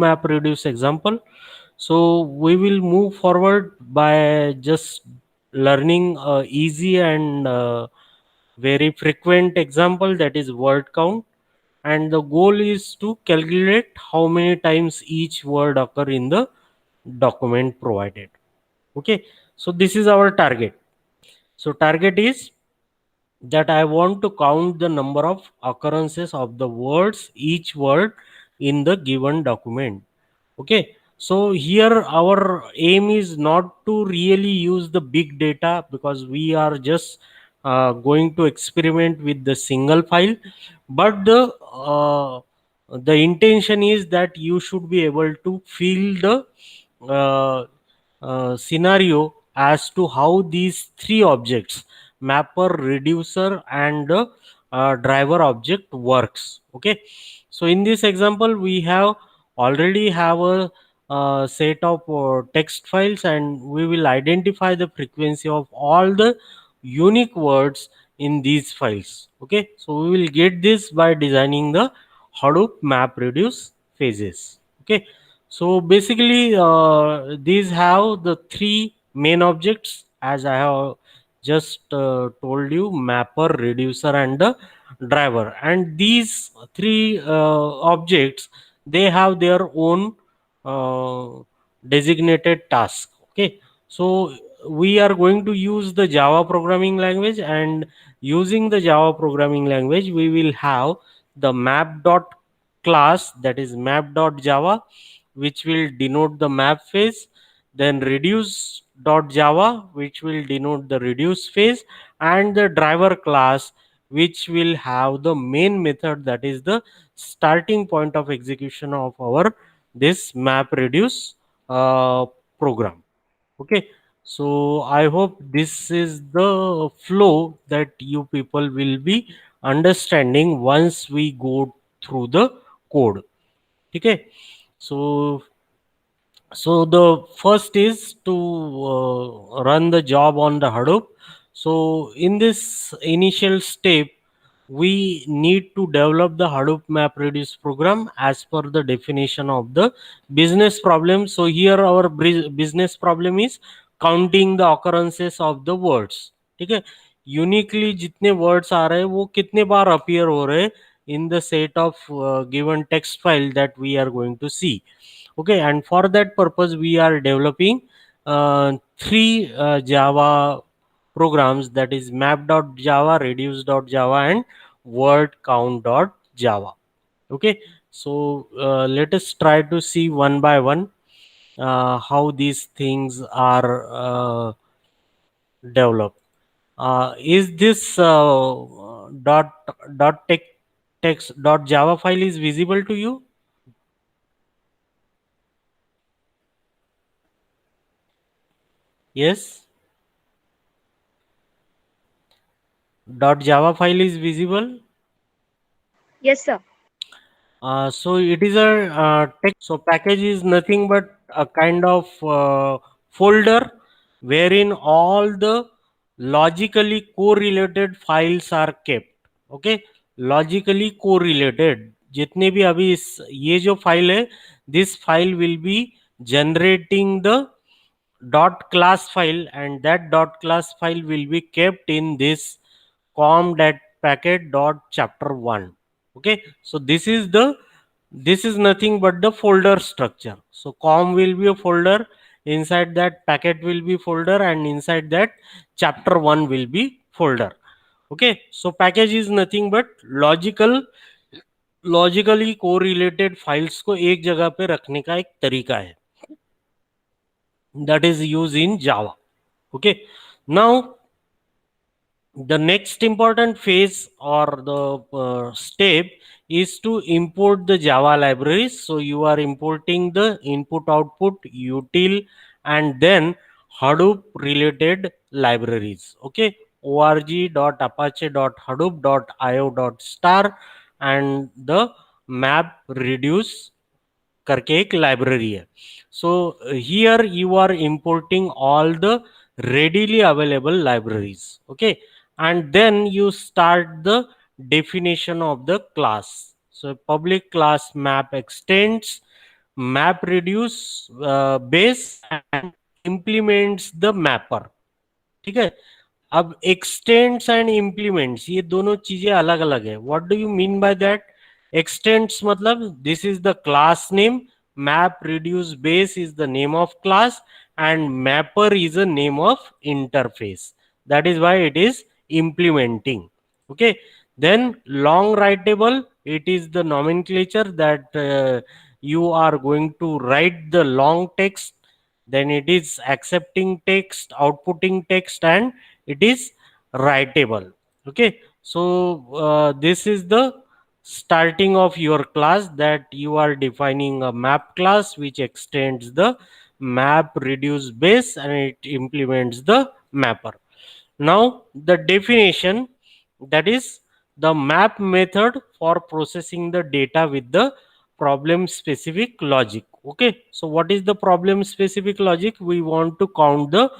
map reduce example. So we will move forward by just learning easy and very frequent example, that is word count, and the goal is to calculate how many times each word occur in the document provided. Okay, so this is our target. So target is that I want to count the number of occurrences of the words, each word in the given document. Okay, so here our aim is not to really use the big data, because we are just going to experiment with the single file, but the intention is that you should be able to feel the uh, scenario as to how these three objects, mapper, reducer, and driver object works. Okay, so in this example we have already have a set of text files, and we will identify the frequency of all the unique words in these files. Okay, so we will get this by designing the Hadoop map reduce phases. Okay, so basically these have the three main objects, as I have just told you: mapper, reducer, and the driver. And these three objects, they have their own uh, designated task. Okay, so we are going to use the Java programming language, and using the Java programming language we will have the map dot class, that is map dot java, which will denote the map phase, then reduce dot java, which will denote the reduce phase, and the driver class, which will have the main method, that is the starting point of execution of our this map reduce uh, program. Okay, so I hope this is the flow that you people will be understanding once we go through the code. Okay, so the first is to run the job on the Hadoop. So in this initial step, we need to develop the Hadoop MapReduce program as per the definition of the business problem. So here our business problem is counting the occurrences of the words. ठीक है, uniquely जितने words आ रहे हैं वो कितने बार appear हो रहे हैं in the set of given text file that we are going to see. Okay, and for that purpose we are developing three Java programs, that is map.java, reduce.java, and word count.java. Okay, so let us try to see one by one how these things are developed. Is this dot text dot java file is visible to you? Yes, dot java file is visible. Yes, sir. So it is a text. So package is nothing but a kind of folder wherein all the logically correlated files are kept. Okay, logically correlated जितने भी अभी इस ये जो file है, this file will be generating the dot class file, and that dot class file will be kept in this com dat packet dot chapter 1. Okay, so this is nothing but the folder structure. So com will be a folder, inside that packet will be folder, and inside that chapter 1 will be folder. Okay, so package is nothing but logically correlated files को एक जगह पे रखने का एक तरीका है, that is used in Java. Okay, now the next important phase or the step is to import the Java libraries. So you are importing the input output util and then Hadoop related libraries. Okay, org.apache.hadoop.io.star and the map reduce करके एक library है. So here you are importing all the readily available libraries. Okay, and then you start the definition of the class. So public class map extends map reduce base and implements the mapper. ठीक है. अब extends and implements ये दोनों चीजें अलग अलग है. What do you mean by that? Extends मतलब this is the class name, map reduce base is the name of class, and mapper is a name of interface. That is why it is implementing. Okay. Then long writable, it is the nomenclature that you are going to write the long text. Then it is accepting text, outputting text, and it is writable. Okay. So this is the starting of your class, that you are defining a map class which extends the map reduce base and it implements the mapper. Now the definition, that is the map method for processing the data with the problem specific logic. Okay, so what is the problem specific logic? We want to count the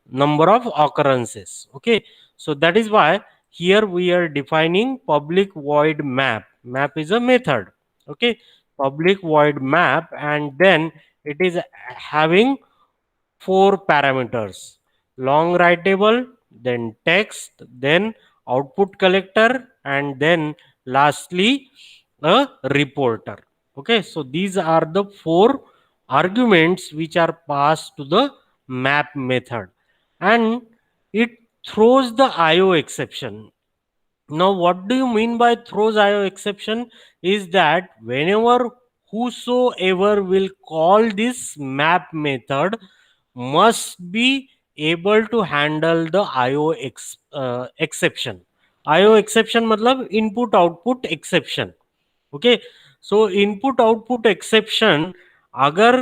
number of occurrences. Okay, so that is why here we are defining public void map. Map is a method. Okay, public void map, and then it is having four parameters: long writable, then text, then output collector, and then lastly a reporter. Okay, so these are the four arguments which are passed to the map method, and it throws the IO exception. Now, what do you mean by throws IO exception? Is that whenever whosoever will call this map method must be able to handle the exception. IO exception मतलब input output exception. Okay, so input output exception अगर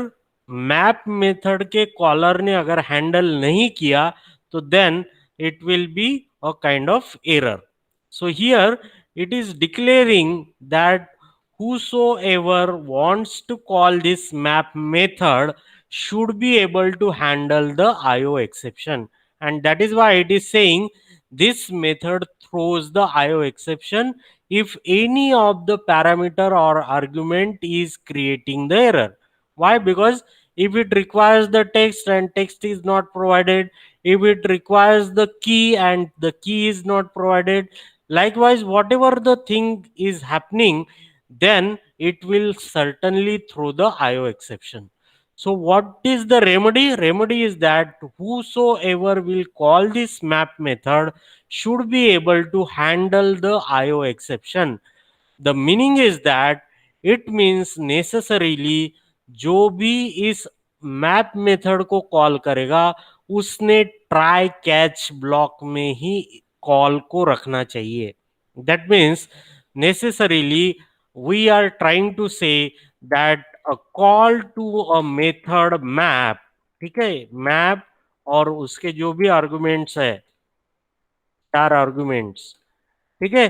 map method के caller ने अगर handle नहीं किया तो then it will be a kind of error. So here it is declaring that whosoever wants to call this map method should be able to handle the IO exception, and that is why it is saying this method throws the IO exception if any of the parameter or argument is creating the error. Why? Because if it requires the text and text is not provided, if it requires the key and the key is not provided, likewise whatever the thing is happening, then it will certainly throw the IO exception. So what is the remedy? Remedy is that whosoever will call this map method should be able to handle the IO exception. The meaning is that it means necessarily जो भी इस map method को call करेगा उसने try catch block में ही call को रखना चाहिए. That means necessarily we are trying to say that a call to a method map, ठीक है, मैप और उसके जो भी आर्गुमेंट्स है, चार आर्गुमेंट्स, ठीक है,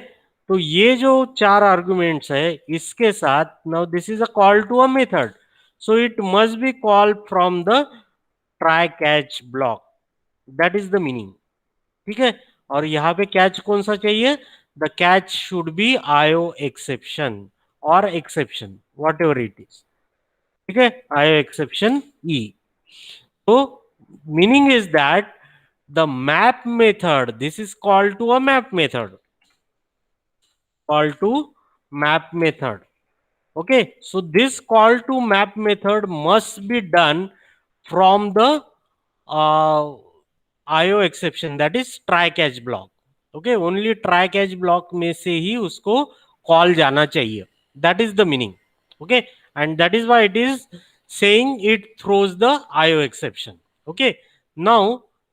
तो ये जो चार आर्गुमेंट्स है इसके साथ now this is a call to a method, so it must be call from the try catch block. That is the meaning. ठीक है, और यहाँ पे कैच कौन सा चाहिए? The catch should be IO exception और exception whatever it is. ठीक है, आईओ एक्सेप्शन ई. तो meaning is that the map method, this is called to a map method, call to map method. Okay, so this call to map method must be done from the uh, IO exception, that is try catch block. Okay, only try catch block में से ही उसको call जाना चाहिए. That is the meaning. Okay, and that is why it is saying it throws the IO exception. Okay, now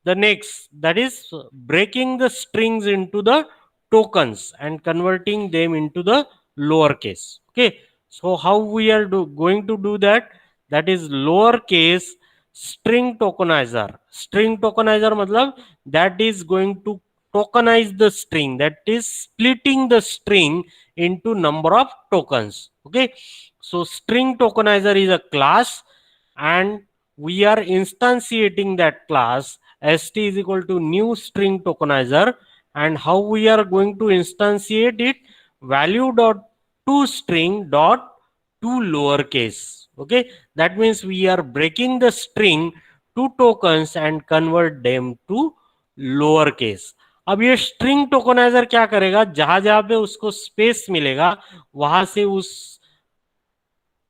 the next, that is breaking the strings into the tokens and converting them into the lowercase. Okay, so how we are going to do that? That is lowercase string tokenizer. String tokenizer मतलब that is going to tokenize the string, that is splitting the string into number of tokens. Okay, so string tokenizer is a class and we are instantiating that class. St is equal to new string tokenizer, and how we are going to instantiate it? Value dot to string dot to lowercase. Okay, that means we are breaking the string to tokens and convert them to lower case. अब ये string tokeniser क्या करेगा, जहां जहां पे उसको space मिलेगा वहां से उस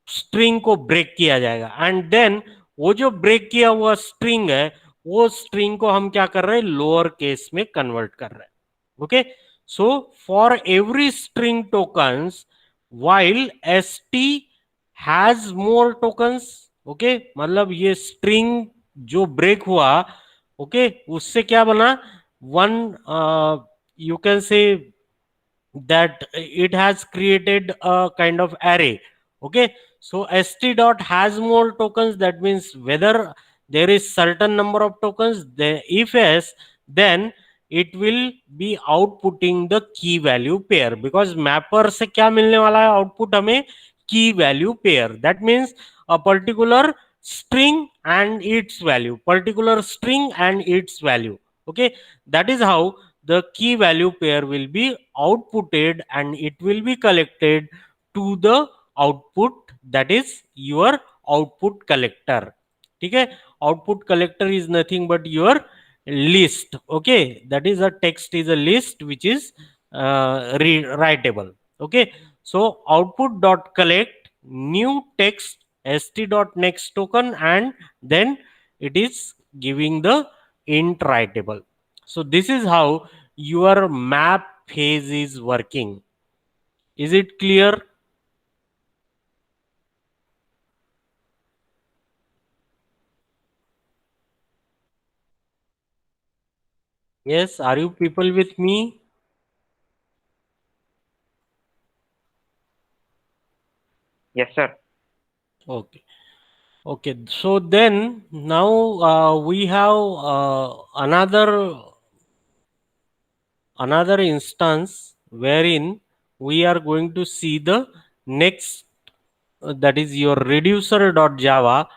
स्ट्रिंग को ब्रेक किया जाएगा, एंड देन वो जो ब्रेक किया हुआ स्ट्रिंग है वो स्ट्रिंग को हम क्या कर रहे हैं, लोअर केस में कन्वर्ट कर रहे हैं. Okay, so for every string tokens while st has more tokens. Okay, मतलब ये स्ट्रिंग जो ब्रेक हुआ, ओके, उससे क्या बना, one, you can say that it has created a kind of array. Okay, so st dot has more tokens, that means whether there is certain number of tokens, if yes, then it will be outputting the key value pair, because mapper से क्या मिलने वाला है output हमें, key value pair. That means a particular string and its value, particular string and its value. Okay, that is how the key value pair will be outputted and it will be collected to the output, that is your output collector. ठीक है, output collector is nothing but your list. Okay, that is a text is a list which is writable. Okay, so output dot collect new text st dot next token, and then it is giving the int writable. So this is how your map phase is working. Is it clear? Yes, are you people with me? Yes, sir. Okay. Okay, so then now we have another instance wherein we are going to see the next, that is your reducer.java,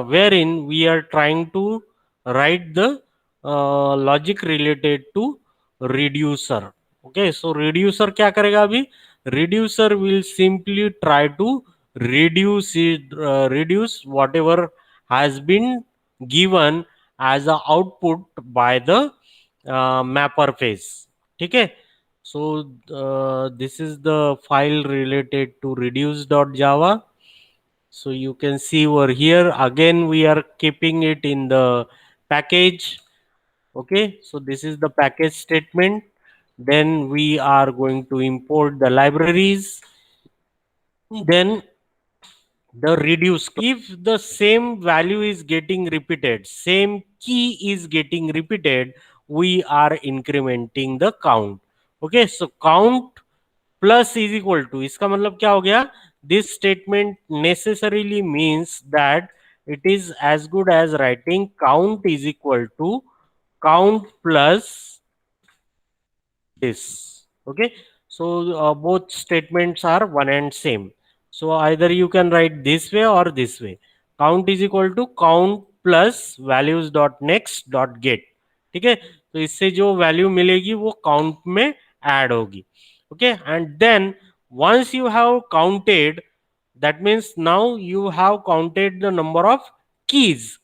wherein we are trying to write the logic related to reducer. Okay, so reducer क्या करेगा अभी, reducer will simply try to reduce whatever has been given as a output by the mapper phase. ठीक है, so this is the file related to reduce.java. So you can see over here again we are keeping it in the package. Okay, so this is the package statement. Then we are going to import the libraries. Then the reduce, if the same value is getting repeated, same key is getting repeated, we are incrementing the count. Okay, so count plus is equal to, इसका मतलब क्या हो गया, this statement necessarily means that it is as good as writing count is equal to count plus this. Okay, so both statements are one and same, so either you can write this way or this way. Count is equal to count plus values dot next dot get. ठीक है, तो इससे जो value मिलेगी वो count में add होगी. Okay, and then once you have counted, that means now you have counted the number of keys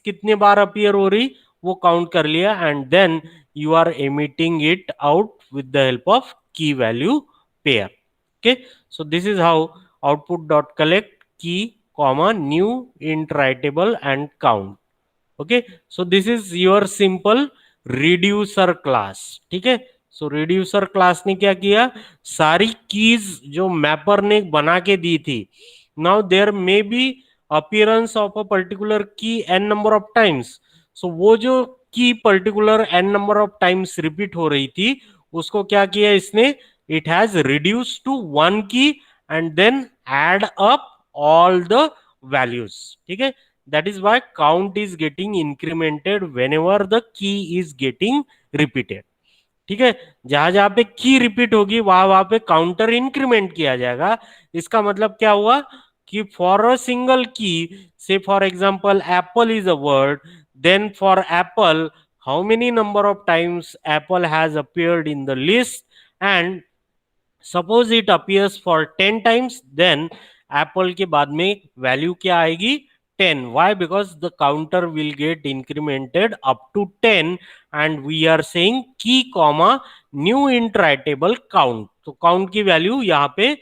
कितने बार अपीयर हो रही वो काउंट कर लिया, and then you are emitting it out with the help of key value pair. Okay, so this is how output dot collect key comma new int writable and count. Okay, so this is your simple reducer class. ठीक है, so reducer class ने क्या किया, सारी keys जो mapper ने बना के दी थी, now there may be appearance of a particular key n number of times. So वो जो की particular n number of times repeat हो रही थी उसको क्या किया इसने, it has reduce to one की and then add up all the values. ठीक है, that is why count is getting incremented whenever the key is getting repeated. ठीक है, जहां जहां पे की रिपीट होगी वहां वहां पे काउंटर इंक्रीमेंट किया जाएगा. इसका मतलब क्या हुआ कि फॉर अ सिंगल की, से for example Apple is a word, then for apple how many number of times apple has appeared in the list, and suppose it appears for 10 times, then Apple के बाद में value क्या आएगी 10. Why? Because the counter will get incremented up to 10 and we are saying key comma new iterable count. तो count की value यहाँ पे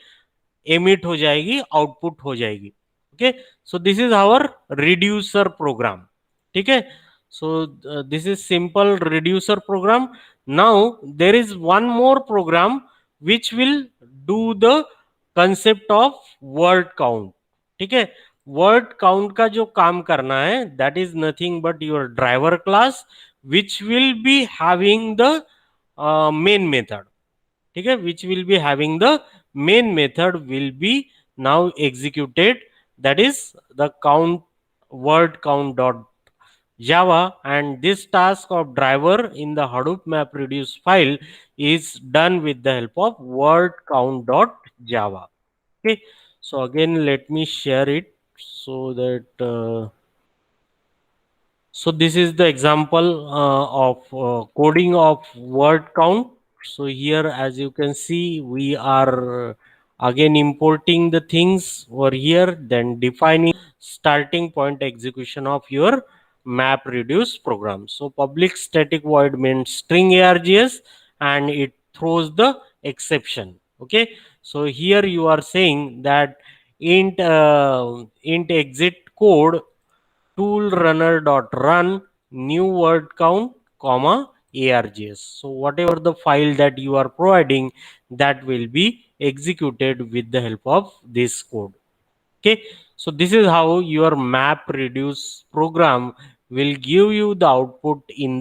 emit हो जाएगी, आउटपुट हो जाएगी. Okay, so this is our reducer program. ठीक है, so this is simple reducer program. Now there is one more program which will do the concept of word count. ठीक है, वर्ड काउंट का जो काम करना है that is nothing but your driver class which will be having the main method. ठीक है, which will be having the main method will be now executed, that is the count word count dot java, and this task of driver in the Hadoop MapReduce file is done with the help of word count dot java. Okay, so again let me share it so that so this is the example of coding of word count. So here as you can see we are again importing the things over here, then defining starting point execution of your map reduce program. So public static void means string args and it throws the exception. Okay, so here you are saying that int exit code tool runner dot run new word count comma args. So whatever the file that you are providing, that will be executed with the help of this code. Okay, so this is how your map reduce program will give you the output in